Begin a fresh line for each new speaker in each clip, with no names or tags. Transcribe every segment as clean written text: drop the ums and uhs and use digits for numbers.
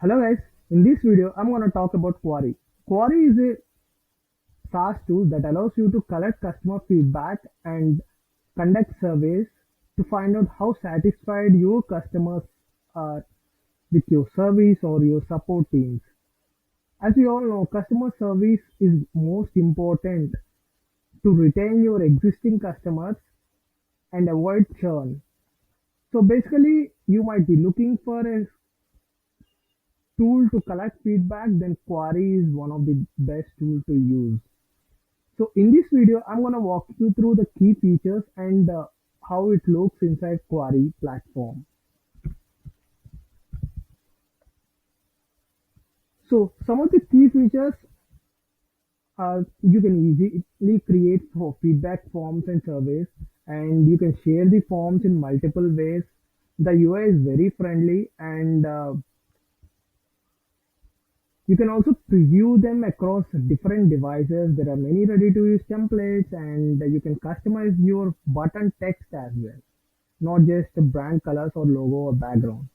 Hello guys, in this video I'm going to talk about Quarry. Quarry is a SaaS tool that allows you to collect customer feedback and conduct surveys to find out how satisfied your customers are with your service or your support teams. As we all know, customer service is most important to retain your existing customers and avoid churn. So basically, you might be looking for a tool to collect feedback, then Quarry is one of the best tool to use. So in this video, I'm gonna walk you through the key features and how it looks inside Quarry platform. So some of the key features are you can easily create for feedback forms and surveys, and you can share the forms in multiple ways. The UI is very friendly, and you can also preview them across different devices. There are many ready-to-use templates, and you can customize your button text as well, not just brand colors or logo or background.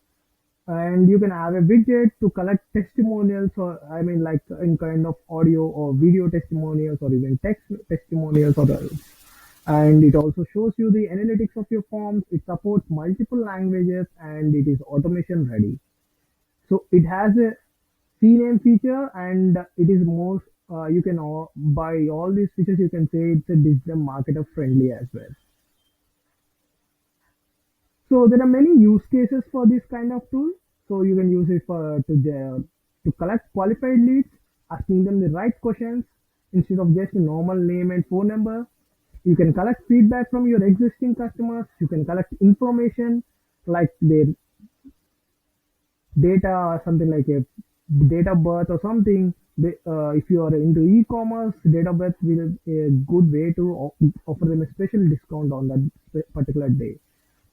And you can have a widget to collect testimonials, or I mean, like in kind of audio or video testimonials, or even text testimonials, or else. And it also shows you the analytics of your forms. It supports multiple languages and it is automation ready. So it has a CNAME feature, and it is most you can buy all these features. You can say it's a digital marketer friendly as well. So there are many use cases for this kind of tool. So you can use it for to collect qualified leads, asking them the right questions instead of just a normal name and phone number. You can collect feedback from your existing customers. You can collect information like their data or something like a date of birth or something. If you are into e-commerce, date of birth will a good way to offer them a special discount on that particular day.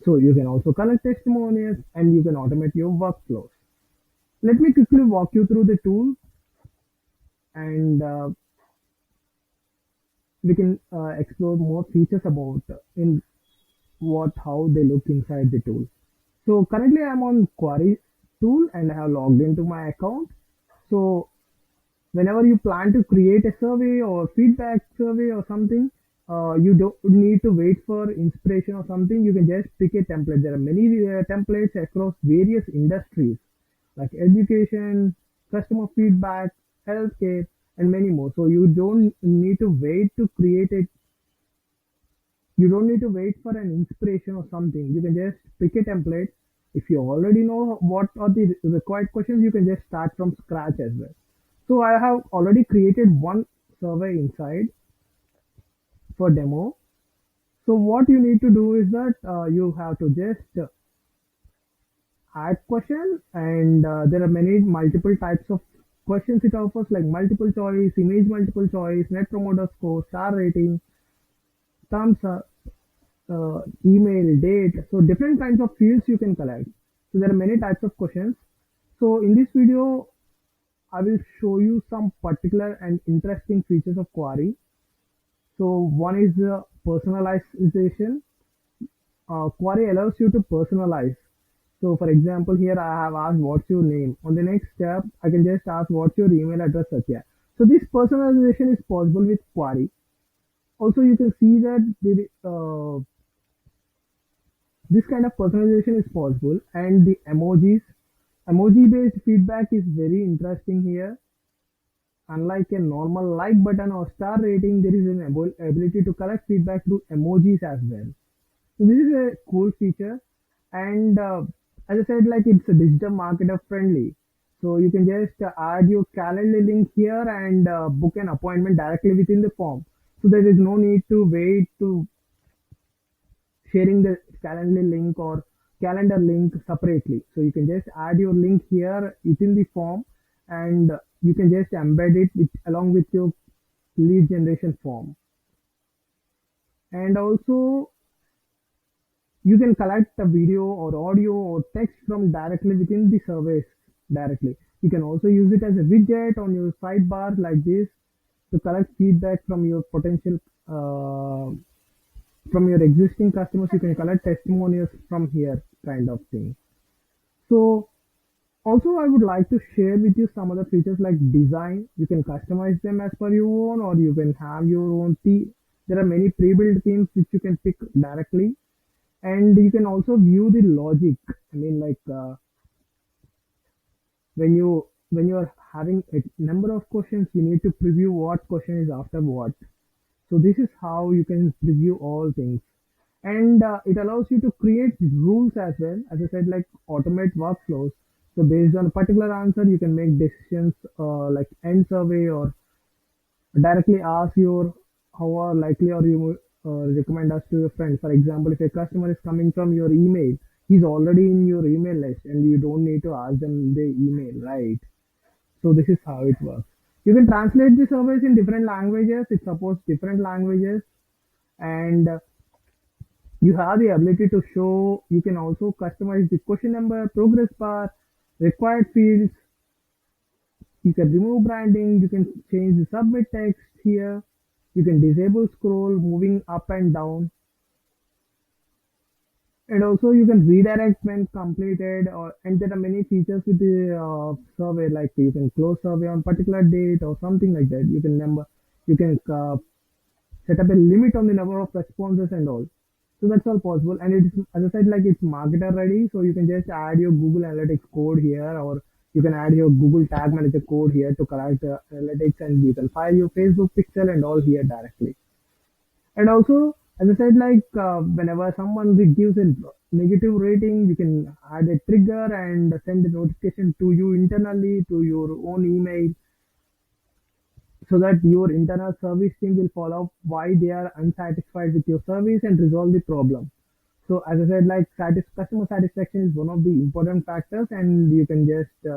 So you can also collect testimonials and you can automate your workflows. Let me quickly walk you through the tool, and we can explore more features about in what how they look inside the tool. So currently I'm on Quarry tool and I have logged into my account. So whenever you plan to create a survey or feedback survey or something, you don't need to wait for inspiration or something. You can just pick a template. There are many templates across various industries like education, customer feedback, healthcare, and many more. So you don't need to wait to create it. You don't need to wait for an inspiration or something. You can just pick a template. If you already know what are the required questions, you can just start from scratch as well. So I have already created one survey inside for demo. So what you need to do is that you have to just add question, and there are many multiple types of questions it offers, like multiple choice, image multiple choice, net promoter score, star rating, thumbs up, email, date. So different kinds of fields you can collect. So there are many types of questions. So in this video, I will show you some particular and interesting features of Quarry. So one is personalization. Quarry allows you to personalize. So for example, here I have asked what's your name. On the next step, I can just ask what's your email address, Satya. So this personalization is possible with Quarry. Also, you can see that this kind of personalization is possible, and the emoji based feedback is very interesting here. Unlike a normal like button or star rating, there is an ability to collect feedback through emojis as well. So this is a cool feature, and as I said, like it's a digital marketer friendly. So you can just add your calendar link here and book an appointment directly within the form. So there is no need to wait to sharing the calendar link separately. So you can just add your link here within the form, and you can just embed it along with your lead generation form. And also you can collect a video or audio or text from directly within the service directly. You can also use it as a widget on your sidebar like this to collect feedback from your potential from your existing customers. You can collect testimonials from here kind of thing. So Also, I would like to share with you some other features like design. You can customize them as per your own, or you can have your own theme. There are many pre-built themes which you can pick directly, and you can also view the logic. I mean, like when you are having a number of questions, you need to preview what question is after what. So this is how you can preview all things, and it allows you to create rules as well. As I said, like automate workflows. So based on a particular answer, you can make decisions like end survey or directly ask your how are likely or you recommend us to your friend. For example, if a customer is coming from your email, he's already in your email list, and you don't need to ask them the email, right? So this is how it works. You can translate the surveys in different languages. It supports different languages, and you have the ability to show. You can also customize the question number, progress bar, required fields. You can remove branding. You can change the submit text here. You can disable scroll, moving up and down, and also you can redirect when completed. Or and there are many features with the survey, like you can close survey on particular date or something like that. You can number. You can set up a limit on the number of responses and all. So that's all possible. And it's, as I said, like it's marketer ready. So you can just add your Google Analytics code here, or you can add your Google Tag Manager code here to collect analytics, and you can file your Facebook pixel and all here directly. And also, as I said, like whenever someone gives a negative rating, you can add a trigger and send a notification to you internally to your own email, so that your internal service team will follow up why they are unsatisfied with your service and resolve the problem. So as I said, like customer satisfaction is one of the important factors, and you can just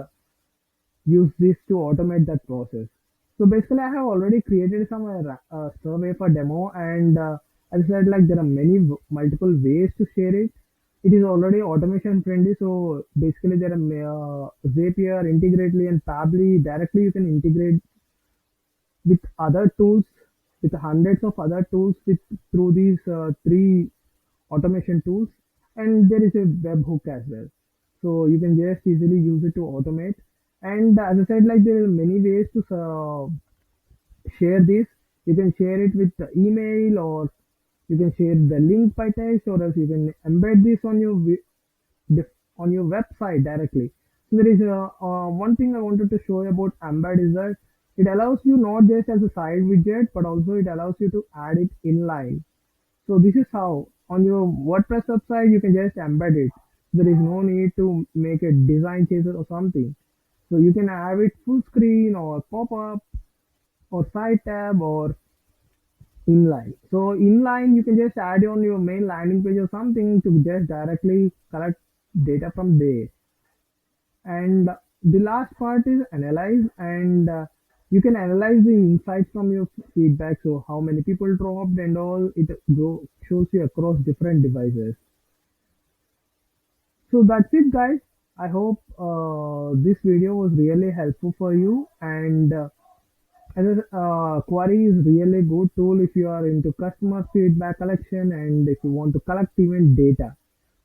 use this to automate that process. So basically, I have already created some survey for demo, and as I said, like there are many multiple ways to share it. It is already automation friendly, so basically there are Zapier, Integrately, and Pabbly. Directly, you can integrate with other tools, with hundreds of other tools with through these three automation tools, and there is a webhook as well. So you can just easily use it to automate. And as I said, like there are many ways to share this. You can share it with the email, or you can share the link by text, or else you can embed this on your on your website directly. So there is one thing I wanted to show you about embed is that it allows you not just as a side widget, but also it allows you to add it inline. So this is how on your WordPress website you can just embed it. There is no need to make a design changes or something. So you can have it full screen or pop up or side tab or inline. So inline you can just add on your main landing page or something to just directly collect data from there. And the last part is analyze, and you can analyze the insights from your feedback. So how many people dropped and all, it shows you across different devices. So that's it, guys. I hope this video was really helpful for you. And as Query is really good tool if you are into customer feedback collection, and if you want to collect even data.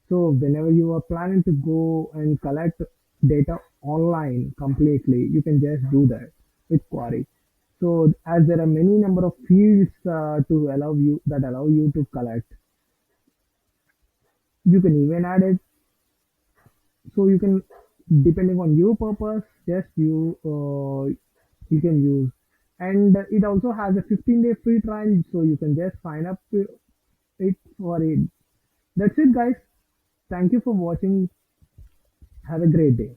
So whenever you are planning to go and collect data online completely, you can just do that with Query. So as there are many number of fields to allow you to collect, you can even add it. So you can, depending on your purpose, just you can use. And it also has a 15-day free trial, so you can just sign up it for it. That's it, guys. Thank you for watching. Have a great day.